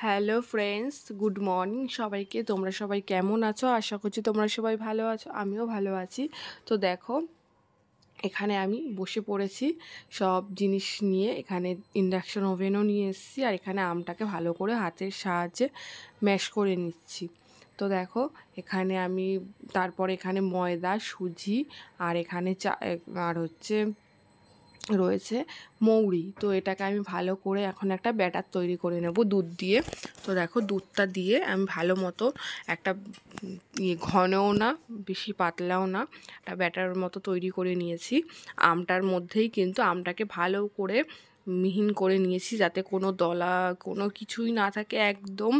Hello friends, good morning সবাইকে। তোমরা সবাই কেমন আছো? আশা করছি তোমরা সবাই ভালো আছো, আমিও ভালো আছি। তো দেখো, এখানে আমি বসে পড়েছি সব জিনিস নিয়ে। এখানে ইন্ডাকশন ওভেনও নিয়ে এসেছি, আর এখানে আমটাকে ভালো করে হাতের সাহায্যে ম্যাশ করে নিচ্ছি। তো দেখো, এখানে আমি তারপর এখানে ময়দা, সুজি, আর এখানে আর হচ্ছে রয়েছে মৌরি। তো এটাকে আমি ভালো করে এখন একটা ব্যাটার তৈরি করে নেব দুধ দিয়ে। তো দেখো, দুধটা দিয়ে আমি ভালো মতো একটা ঘনও না বেশি পাতলাও না, একটা ব্যাটার মতো তৈরি করে নিয়েছি। আমটার মধ্যেই কিন্তু আমটাকে ভালো করে মিহিন করে নিয়েছি, যাতে কোনো দলা কোনো কিছুই না থাকে, একদম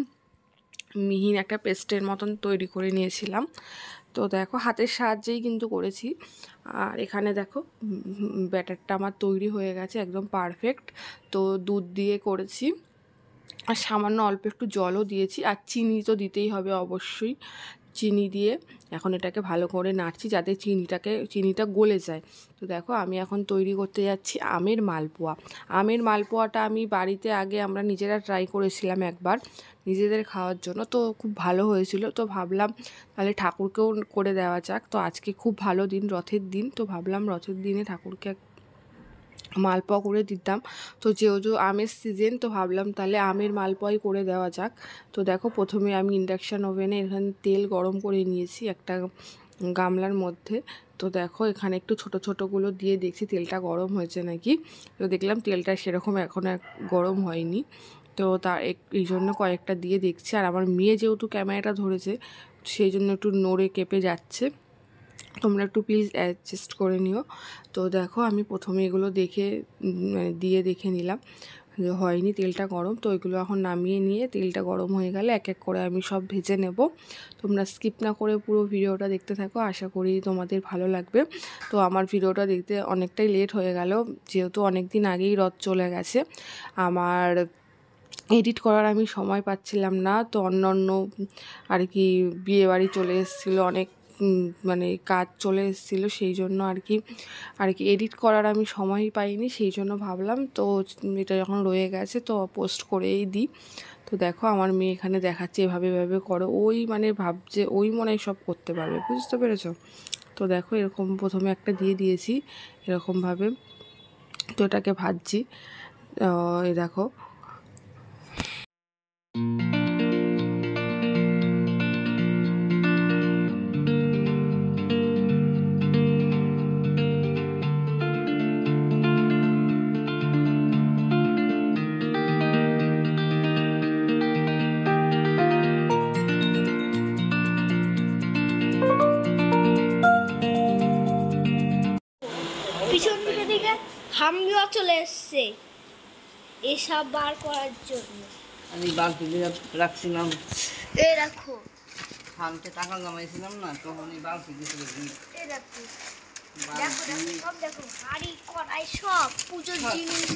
মিহিন একটা পেস্টের মতন তৈরি করে নিয়েছিলাম। তো দেখো, হাতের সাহায্যেই কিন্তু করেছি। আর এখানে দেখো, ব্যাটারটা আমার তৈরি হয়ে গেছে একদম পারফেক্ট। তো দুধ দিয়ে করেছি, আর সামান্য অল্প একটু জলও দিয়েছি, আর চিনি তো দিতেই হবে অবশ্যই। চিনি দিয়ে এখন এটাকে ভালো করে নাড়ছি যাতে চিনিটা গলে যায়। তো দেখো, আমি এখন তৈরি করতে যাচ্ছি আমের মালপোয়া। আমের মালপোয়াটা আমি বাড়িতে আগে আমরা নিজেরা ট্রাই করেছিলাম একবার নিজেদের খাওয়ার জন্য, তো খুব ভালো হয়েছিল। তো ভাবলাম তাহলে ঠাকুরকেও করে দেওয়া যাক। তো আজকে খুব ভালো দিন, রথের দিন, তো ভাবলাম রথের দিনে ঠাকুরকে মালপোয়া করে দিতাম। তো যেহেতু আমের সিজন, তো ভাবলাম তাহলে আমের মালপোয়াই করে দেওয়া যাক। তো দেখো, প্রথমে আমি ইন্ডাকশান ওভেনে এখানে তেল গরম করে নিয়েছি একটা গামলার মধ্যে। তো দেখো, এখানে একটু ছোট ছোটোগুলো দিয়ে দেখছি তেলটা গরম হয়েছে নাকি। তো দেখলাম তেলটা সেরকম এখনও গরম হয়নি। তো এই জন্য কয়েকটা দিয়ে দেখছি। আর আমার মেয়ে যেহেতু ক্যামেরাটা ধরেছে, সেই জন্য একটু নড়ে কেঁপে যাচ্ছে, তোমরা একটু প্লিজ অ্যাডজাস্ট করে নিও। তো দেখো, আমি প্রথমে এগুলো মানে দিয়ে দেখে নিলাম যে হয়নি, তেলটা গরম। তো এগুলো এখন নামিয়ে নিয়ে তেলটা গরম হয়ে গেলে এক এক করে আমি সব ভেজে নেব। তোমরা স্কিপ না করে পুরো ভিডিওটা দেখতে থাকো, আশা করি তোমাদের ভালো লাগবে। তো আমার ভিডিওটা দেখতে অনেকটাই লেট হয়ে গেল, যেহেতু অনেক দিন আগেই রথ চলে গেছে। আমার এডিট করার আমি সময় পাচ্ছিলাম না। তো অন্য আর কি বিয়েবাড়ি চলে এসেছিলো, অনেক মানে কাজ চলে এসেছিলো, সেই জন্য আর কি এডিট করার আমি সময়ই পাইনি। সেই জন্য ভাবলাম তো এটা যখন রয়ে গেছে তো পোস্ট করেই দিই। তো দেখো, আমার মেয়ে এখানে দেখাচ্ছে এভাবে এভাবে করো, ওই মানে ভাবছে ওই মনে হয় সব করতে পারবে, বুঝতে পেরেছো? তো দেখো, এরকম প্রথমে একটা দিয়ে দিয়েছি এরকমভাবে। তো এটাকে ভাজছি। এই দেখো, পিছন দিকে হামলা চলে এসছে এসব বার করার জন্য। আমি বালতি রাখছিলাম, এ রাখো, থামতে টাকা জমাইছিলাম না, তখন এই বালতি দিতে এ রাখো, দেখো দেখো সব দেখো, হাড়ি কড়াই সব পুজোর জিনিস।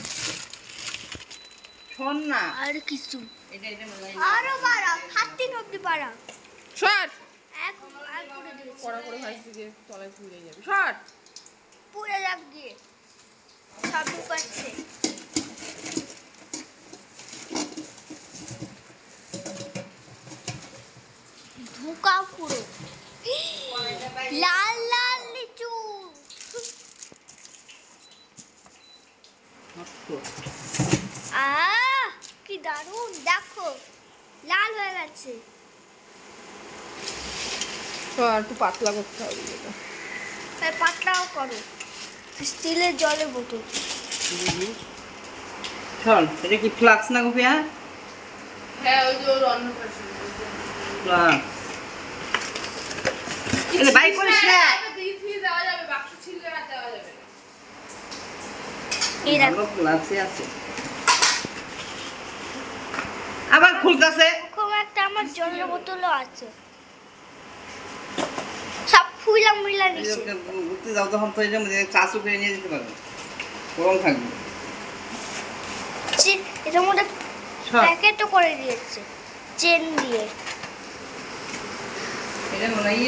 শোন না, আর কিছু এটা আরো বাড়া, হাত তিন অব্দি বাড়া, শর্ট এক করে দিয়েছি, কড়া করে ভাজছি যে তলায় পুড়ে যাবে। শর্ট পুড়ে যাক গিয়ে সব ঢুকাচ্ছে। ঢুকাও পুরো লাল লাল লিচু। কি দারুণ, দেখো লাল হয়ে গেছে। আর একটু পাতলা করতে হবে এটা। তাই পাতলাও করো, স্টিলের জলের বোতল। শোন, এটা কি ফ্লাক্স না গোপিয়া? হ্যাঁ, ওই যে ওর অন্নপ্রাশন ফ্লাক্স। এটা বাই করিস না, দেওয়া যাবে, বাক্স ছিললে আর দেওয়া যাবে না। এই দেখো ফ্লাক্সে আছে, আবার খুলতাছে। এরকম একটা আমার জলের বোতলও আছে, সব ফুলা মুলা নিছে। ঘুরতে যাও তখন তো এটার মধ্যে চাষও করে নিয়ে যেতে পারবে, গরম থাকবে। এটার মধ্যে প্যাকেটও করে দিয়েছে চেন দিয়ে। এটা মনে হয়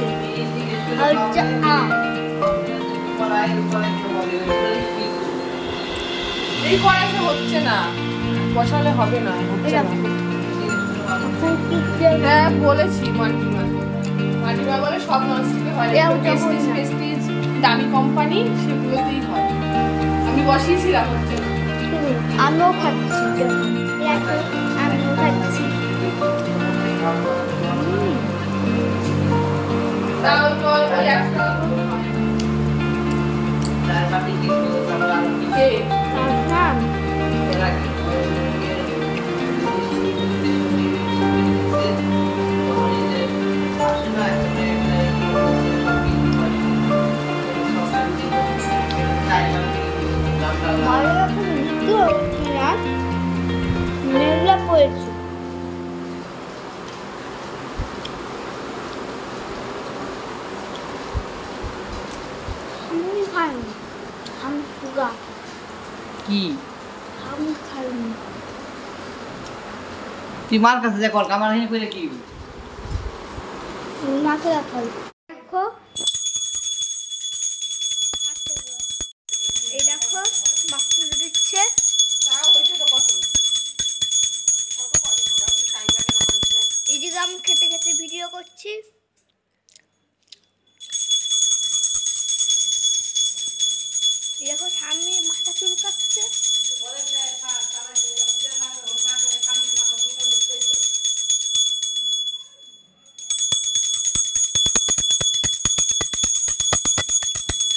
আছে আর হচ্ছে আম। এই কড়াইতে হচ্ছে না, বসালে হবে না, হচ্ছে না। হ্যাঁ বলেছি মাল্টিমা বলে সব ননস্টিকে হয়, প্রেস্টিজ দামি কোম্পানি সেগুলোতেই হয়। আমি বসিয়েছিলাম, হচ্ছে না। আমিও খাচ্ছি, দেখো আমিও খাচ্ছি। তাও তো ওই একটা কে মেঘলা পড়েছে। আমি খাইনি, আমি পুগা কি আমি খাইনি। তুই মার কাছে যা কর, কামার হিনে কইলে কি মাকে রাখাল দেখো, এই দেখো বাপু দিচ্ছে। তাও হয়েছে তো কত কত করে টাইম লাগে না হাঁটতে। এইদিকে আমি খেতে খেতে ভিডিও করছি। এই দেখো স্বামী মাথা চুলকাচ্ছে।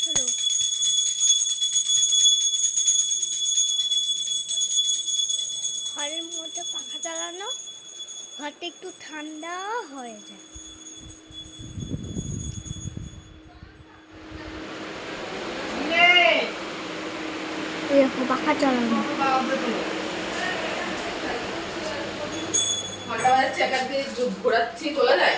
চলো ঘরের মধ্যে পাখা চালানো, ঘরটা একটু ঠান্ডা হয়ে যায়। এই দেখো পাখা চালানো। ঘন্টা বাজাচ্ছে, একার দিয়ে ঘোরাচ্ছি, তোলা যায়।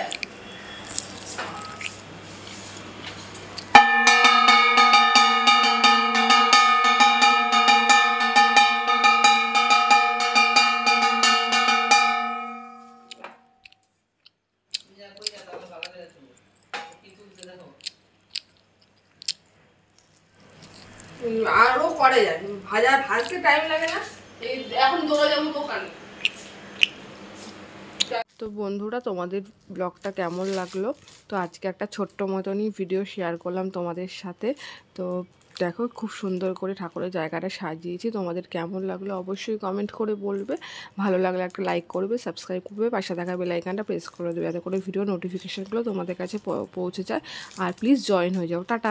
আরো করে যায়, ভাজতে টাইম লাগে না। এই এখন দৌড়ে যাবো দোকানে। তো বন্ধুরা, তোমাদের ব্লগটা কেমন লাগলো? তো আজকে একটা ছোট্ট মতনই ভিডিও শেয়ার করলাম তোমাদের সাথে। তো দেখো খুব সুন্দর করে ঠাকুরের জায়গাটা সাজিয়েছি। তোমাদের কেমন লাগলো অবশ্যই কমেন্ট করে বলবে। ভালো লাগলে একটা লাইক করবে, সাবস্ক্রাইব করবে, পাশে থাকা বেল আইকনটা প্রেস করে দেবে, যাতে করে ভিডিও নোটিফিকেশানগুলো তোমাদের কাছে পৌঁছে যায়। আর প্লিজ জয়েন হয়ে যাও। টাটা।